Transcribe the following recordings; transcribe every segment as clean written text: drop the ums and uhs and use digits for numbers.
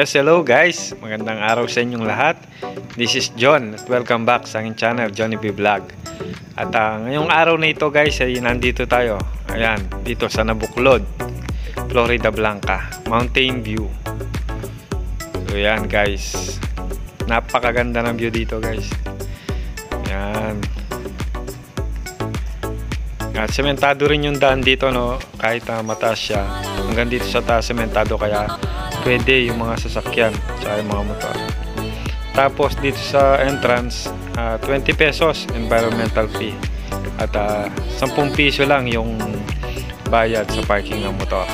Hello guys! Magandang araw sa inyong lahat. This is John at welcome back sa aking channel, Johnny B Vlog. At ngayong araw na ito guys ay nandito tayo. Ayan, dito sa Nabuklod, Florida Blanca, Mountain View. So ayan guys, napakaganda ng view dito guys. Ayan. At sementado rin yung daan dito, no? Kahit mataas siya, hanggang dito sa taas sementado, kaya pwede yung mga sasakyan sa mga motor. Tapos dito sa entrance, 20 pesos environmental fee at 10 piso lang yung bayad sa parking ng motor.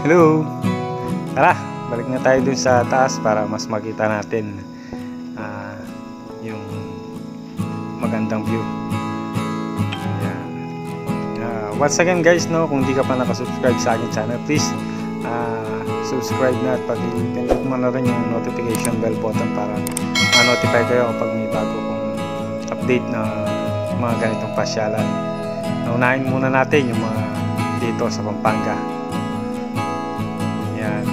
Hello! Tara, balik na tayo dun sa taas para mas makita natin yung magandang view. Ayan. Once again guys, no, kung di ka pa nakasubscribe sa akin channel, please subscribe na at pag-pindutin mo na rin yung notification bell button para ma-notify kayo kapag may bago kong update na mga ganitong pasyalan. Naunahin muna natin yung mga dito sa Pampanga. Yan.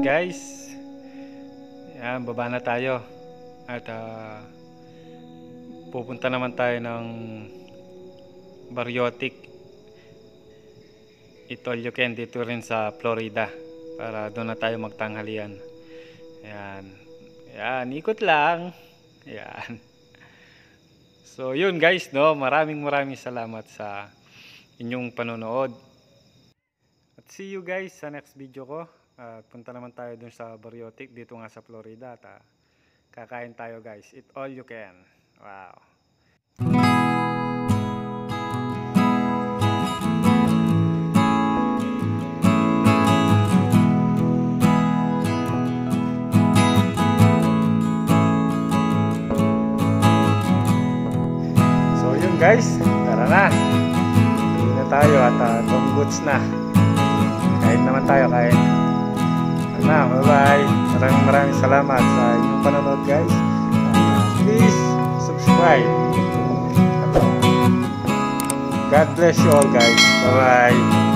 guys. Yan, baba na tayo. At pupunta naman tayo ng Baryotic. All you can dito rin sa Florida. Para doon na tayo magtanghalian. Yan. Yan, ikot lang. Yan. So yun guys, no, maraming salamat sa inyong panonood. At see you guys sa next video ko. Punta naman tayo dun sa Baryotic dito nga sa Florida. At kakain tayo guys. Eat all you can. Wow. Guys, tara na. Hindi na tayo at goods na. Kain naman tayo, kain. Na, bye-bye. Maraming salamat sa inyong panonood guys. Please subscribe. God bless you all guys. Bye-bye.